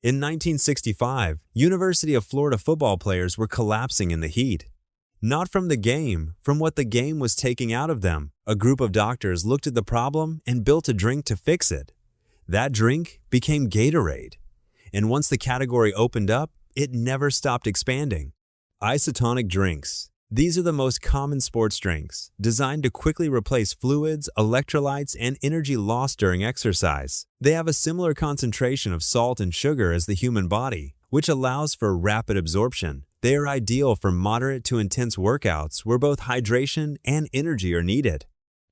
In 1965, University of Florida football players were collapsing in the heat. Not from the game, from what the game was taking out of them. A group of doctors looked at the problem and built a drink to fix it. That drink became Gatorade. And once the category opened up, it never stopped expanding. Isotonic drinks. These are the most common sports drinks, designed to quickly replace fluids, electrolytes, and energy lost during exercise. They have a similar concentration of salt and sugar as the human body, which allows for rapid absorption. They are ideal for moderate to intense workouts where both hydration and energy are needed.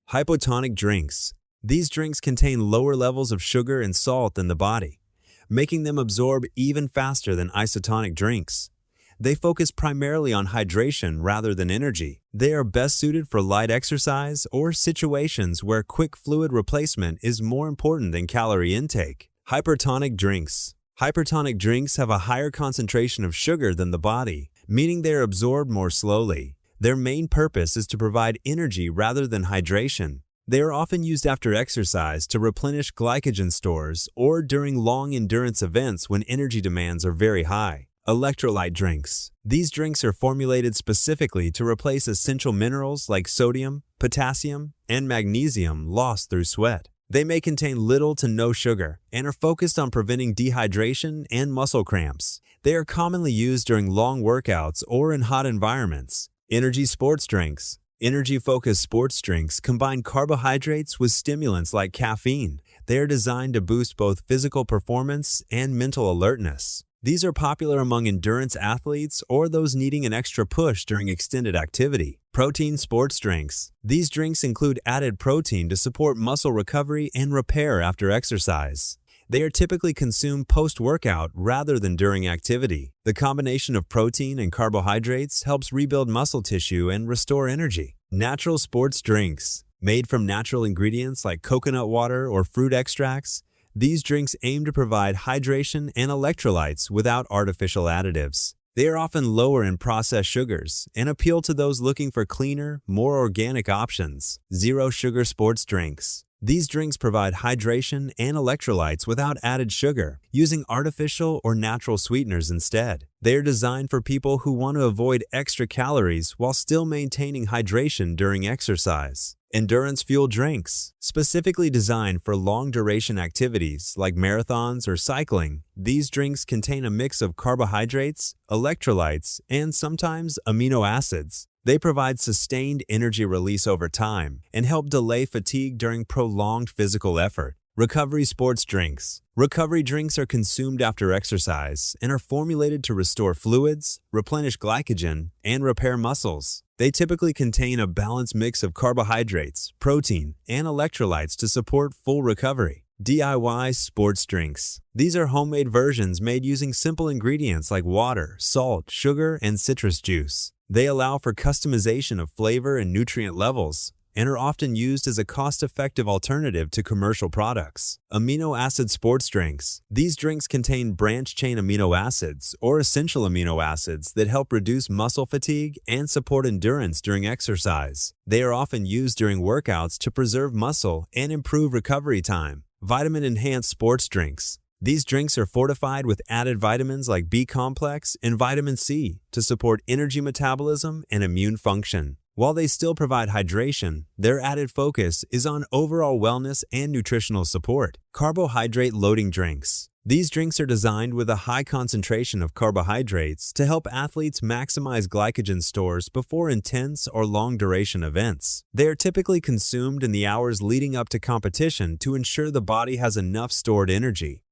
Hypotonic drinks. These drinks contain lower levels of sugar and salt than the body, making them absorb even faster than isotonic drinks. They focus primarily on hydration rather than energy. They are best suited for light exercise or situations where quick fluid replacement is more important than calorie intake. Hypertonic drinks. Hypertonic drinks have a higher concentration of sugar than the body, meaning they are absorbed more slowly. Their main purpose is to provide energy rather than hydration. They are often used after exercise to replenish glycogen stores or during long endurance events when energy demands are very high. Electrolyte drinks. These drinks are formulated specifically to replace essential minerals like sodium, potassium, and magnesium lost through sweat. They may contain little to no sugar and are focused on preventing dehydration and muscle cramps. They are commonly used during long workouts or in hot environments. Energy sports drinks. Energy-focused sports drinks combine carbohydrates with stimulants like caffeine. They are designed to boost both physical performance and mental alertness. These are popular among endurance athletes or those needing an extra push during extended activity. Protein sports drinks. These drinks include added protein to support muscle recovery and repair after exercise. They are typically consumed post-workout rather than during activity. The combination of protein and carbohydrates helps rebuild muscle tissue and restore energy. Natural sports drinks. Made from natural ingredients like coconut water or fruit extracts, these drinks aim to provide hydration and electrolytes without artificial additives. They are often lower in processed sugars and appeal to those looking for cleaner, more organic options. Zero sugar sports drinks. These drinks provide hydration and electrolytes without added sugar, using artificial or natural sweeteners instead. They are designed for people who want to avoid extra calories while still maintaining hydration during exercise. Endurance fuel drinks. Specifically designed for long-duration activities like marathons or cycling, these drinks contain a mix of carbohydrates, electrolytes, and sometimes amino acids. They provide sustained energy release over time and help delay fatigue during prolonged physical effort. Recovery sports drinks. Recovery drinks are consumed after exercise and are formulated to restore fluids, replenish glycogen, and repair muscles. They typically contain a balanced mix of carbohydrates, protein, and electrolytes to support full recovery. DIY sports drinks. These are homemade versions made using simple ingredients like water, salt, sugar, and citrus juice. They allow for customization of flavor and nutrient levels and are often used as a cost-effective alternative to commercial products. Amino acid sports drinks. These drinks contain branched-chain amino acids or essential amino acids that help reduce muscle fatigue and support endurance during exercise. They are often used during workouts to preserve muscle and improve recovery time. Vitamin-enhanced sports drinks. These drinks are fortified with added vitamins like B-complex and vitamin C to support energy metabolism and immune function. While they still provide hydration, their added focus is on overall wellness and nutritional support. Carbohydrate loading drinks. These drinks are designed with a high concentration of carbohydrates to help athletes maximize glycogen stores before intense or long-duration events. They are typically consumed in the hours leading up to competition to ensure the body has enough stored energy.